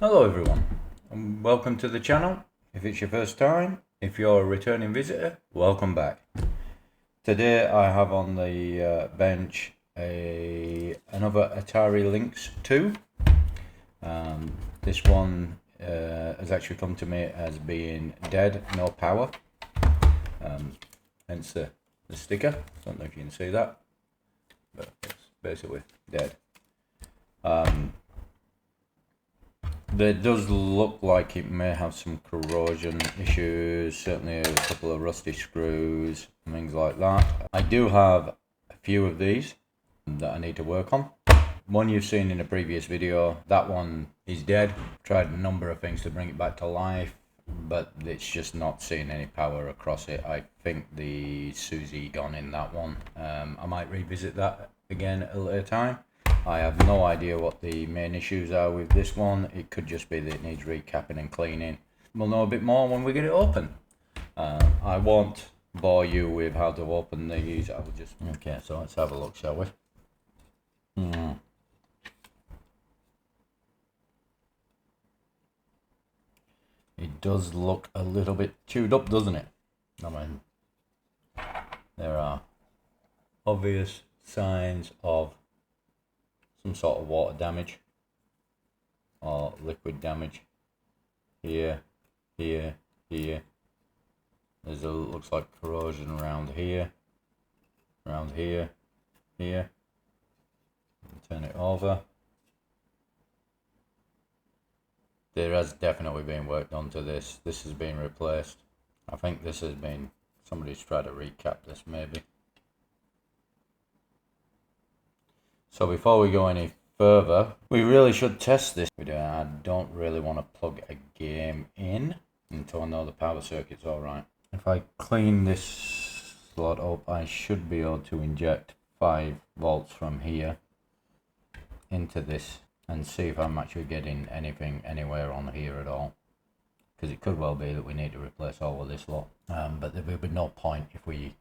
Hello everyone, and welcome to the channel. If it's your first time, if you're a returning visitor, welcome back. Today I have on the bench another Atari Lynx II. This one has actually come to me as being dead, no power. Hence the sticker. Don't know if you can see that, but it's basically dead. It does look like it may have some corrosion issues, certainly a couple of rusty screws and things like that. I do have a few of these that I need to work on. One you've seen in a previous video, that one is dead. Tried a number of things to bring it back to life, but it's just not seeing any power across it. I think the Susie gone in that one. I might revisit that again at a later time. I have no idea what the main issues are with this one. It could just be that it needs recapping and cleaning. We'll know a bit more when we get it open. I won't bore you with how to open these. I will just... Okay, so let's have a look, shall we? It does look a little bit chewed up, doesn't it? I mean, there are obvious signs of some sort of water damage or liquid damage here. There's looks like corrosion around here. Turn it over. There has definitely been work done to this. This has been replaced. I think this has been, somebody's tried to recap this maybe. So before we go any further, we really should test this. I don't really want to plug a game in until I know the power circuit's alright. If I clean this slot up, I should be able to inject 5 volts from here into this and see if I'm actually getting anything anywhere on here at all. Because it could well be that we need to replace all of this lot. But there will be no point if we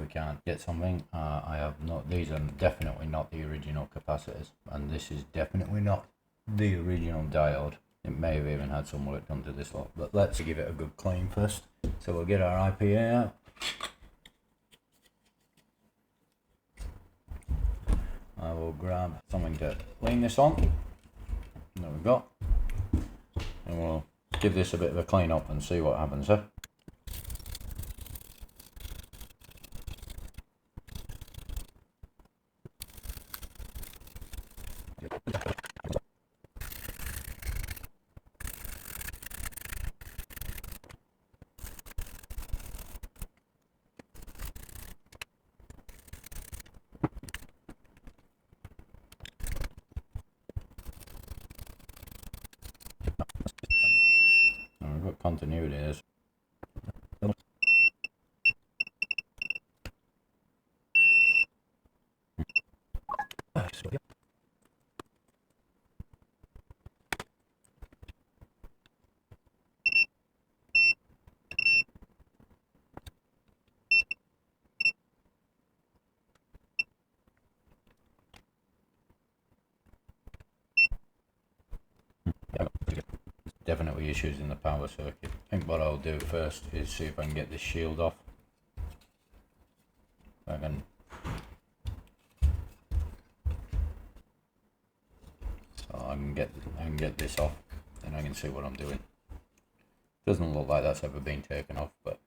can't get something. I have not, these are definitely not the original capacitors, and this is definitely not the original diode. It may have even had some work done to this lot, but let's give it a good clean first. So we'll get our IPA out. I will grab something to clean this on. There we go. And we'll give this a bit of a clean up and see what happens here. We've got continuity here. Definitely issues in the power circuit. I think what I'll do first is see if I can get this shield off. If I can. So I can get this off, and I can see what I'm doing. Doesn't look like that's ever been taken off, but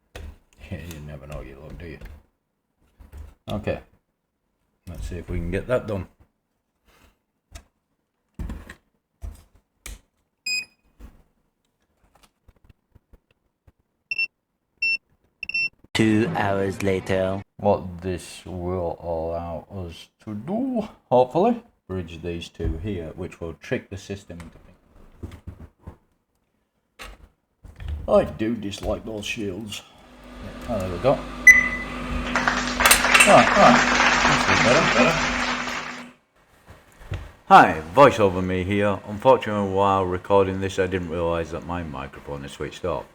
you never know, you look, do you? Okay, let's see if we can get that done. Two hours later. What this will allow us to do, hopefully, bridge these two here, which will trick the system into thinking. I do dislike those shields. Oh, there we go. Alright. That's better. Hi, voiceover me here. Unfortunately, while recording this, I didn't realise that my microphone is switched off.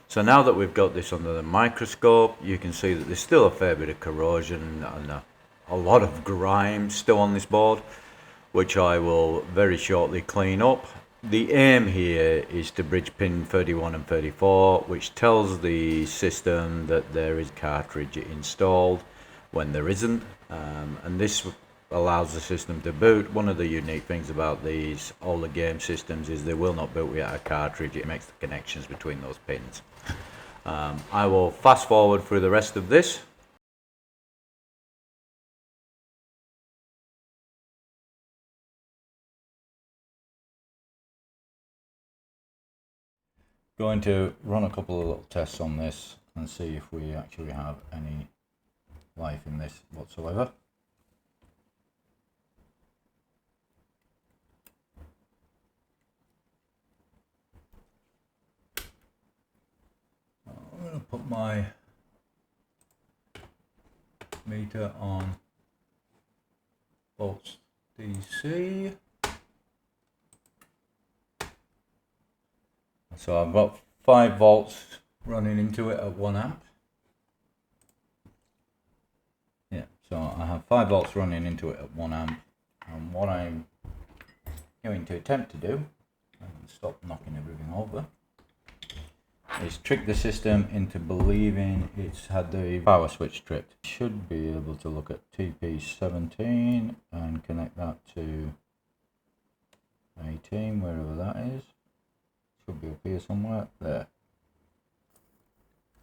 So now that we've got this under the microscope, you can see that there's still a fair bit of corrosion and a lot of grime still on this board, which I will very shortly clean up The aim here is to bridge pin 31 and 34, which tells the system that there is cartridge installed when there isn't, and this allows the system to boot. One of the unique things about these older game systems is they will not boot without a cartridge. It makes the connections between those pins. I will fast forward through the rest of this. Going to run a couple of little tests on this and see if we actually have any life in this whatsoever. I'm going to put my meter on volts DC. So I've got 5 volts running into it at 1 amp. Yeah, so I have 5 volts running into it at 1 amp. And what I'm going to attempt to do, and stop knocking everything over, is trick the system into believing it's had the power switch tripped. Should be able to look at TP17 and connect that to 18, wherever that is. Should be up here somewhere. There.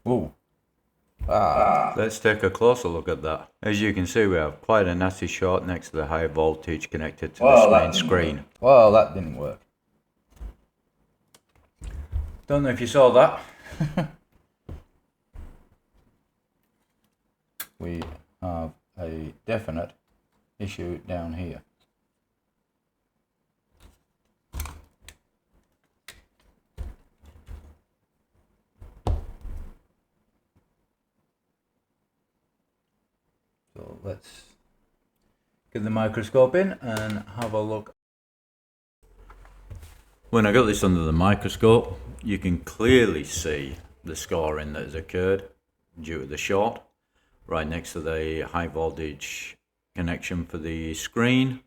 Ooh. Let's take a closer look at that. As you can see, we have quite a nasty short next to the high voltage connected to this main screen. Well, that didn't work. Don't know if you saw that. We have a definite issue down here. So let's get the microscope in and have a look. When I got this under the microscope, you can clearly see the scoring that has occurred due to the short right next to the high voltage connection for the screen.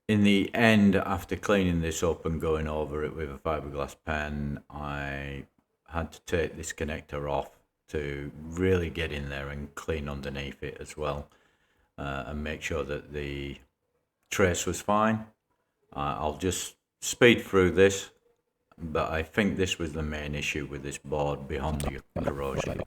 In the end, after cleaning this up and going over it with a fiberglass pen, I had to take this connector off to really get in there and clean underneath it as well, and make sure that the trace was fine. I'll just speed through this, but I think this was the main issue with this board beyond the corrosion.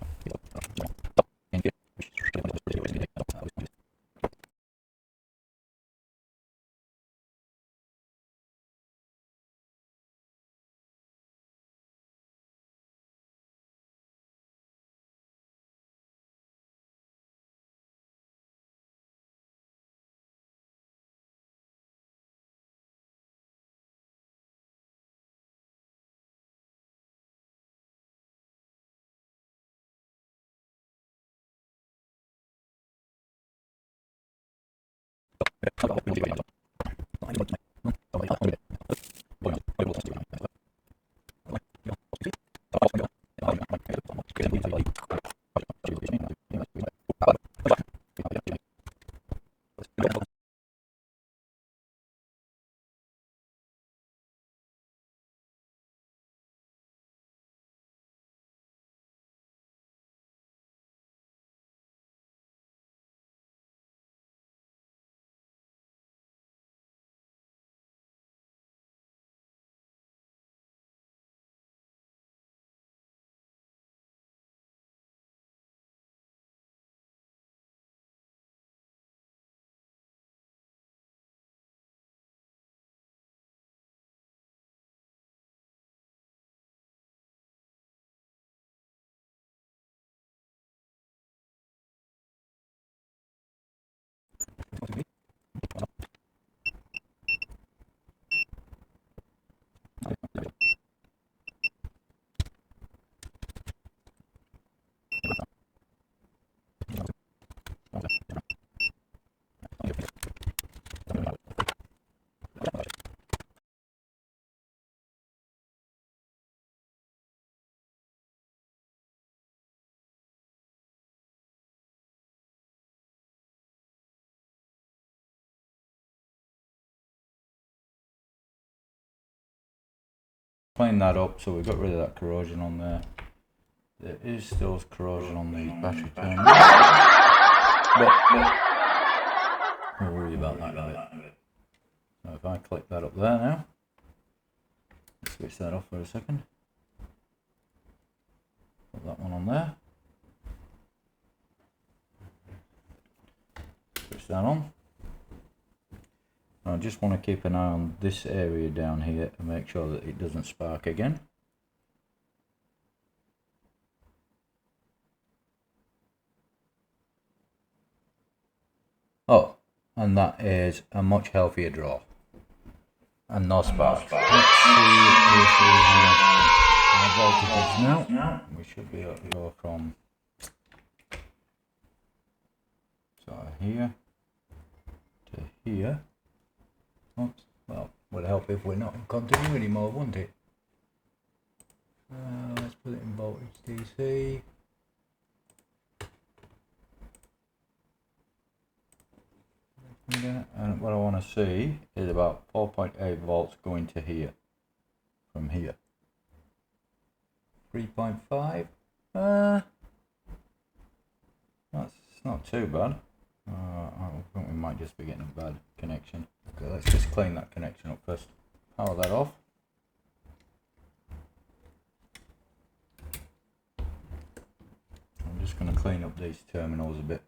clean that up. So we got rid of that corrosion on there. There is still corrosion on these battery terminals, but we'll worry about that in a bit. So if I click that up there now, switch that off for a second. Put that one on there. Switch that on. I just want to keep an eye on this area down here and make sure that it doesn't spark again. Oh, and that is a much healthier draw. And no sparks. Let's see if we have our voltages now. We should be able to go from here to here. Oops. Well, would help if we're not in continuity mode, wouldn't it? Let's put it in voltage DC. And what I want to see is about 4.8 volts going to here, from here. 3.5. That's not too bad. I think we might just be getting a bad connection. Okay, let's just clean that connection up first. Power that off. I'm just going to clean up these terminals a bit.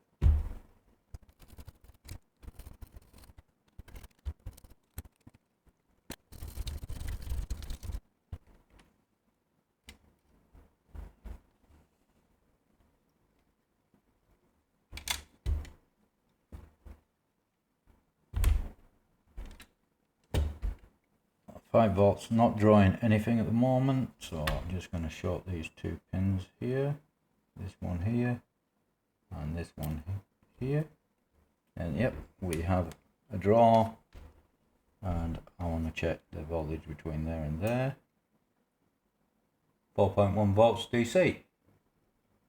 Five volts, not drawing anything at the moment, so I'm just going to short these two pins here, this one here, and this one here, and yep, we have a draw, and I want to check the voltage between there and there. 4.1 volts DC.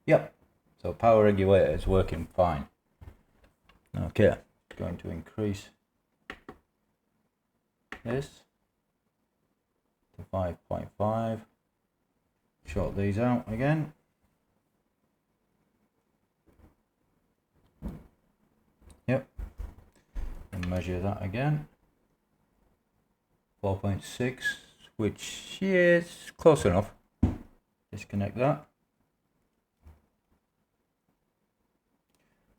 Yep, so power regulator is working fine. Okay, going to increase this 5.5. Short these out again. Yep. And measure that again. 4.6, which is close enough. Disconnect that.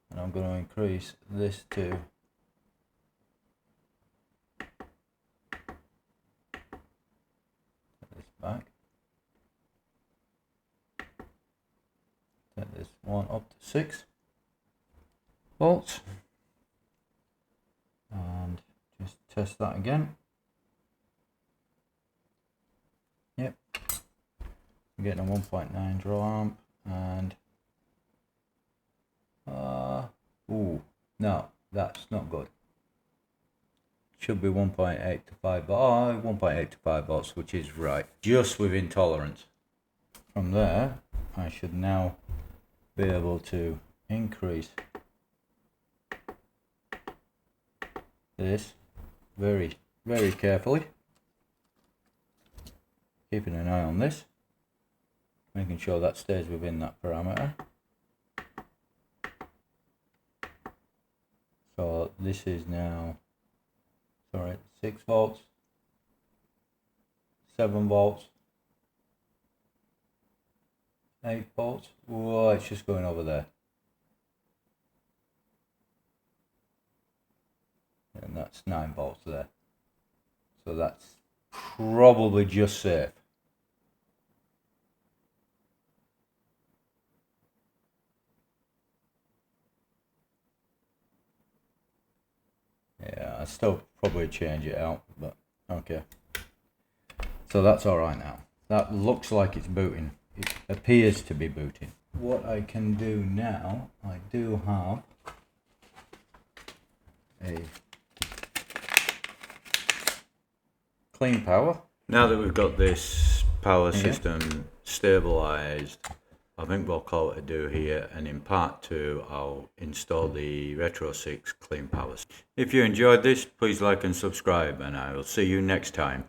And I'm going to increase this to back. Set this one up to 6 volts and just test that again. Yep, I'm getting a 1.9 draw amp and ooh, no, that's not good. Should be 1.8 to 5 volts, 1.8 to 5 volts, which is right, just within tolerance. From there, I should now be able to increase this very, very carefully, keeping an eye on this, making sure that stays within that parameter. So this is now, sorry, 6 volts, 7 volts, 8 volts. Whoa, it's just going over there. And that's 9 volts there. So that's probably just safe. Yeah, I still probably change it out, but okay. So that's alright now. That looks like it's booting. It appears to be booting. What I can do now, I do have a clean power. Now that we've got this power system stabilised, I think we'll call it a do here, and in part 2 I'll install the Retro 6 clean power. If you enjoyed this, please like and subscribe, and I will see you next time.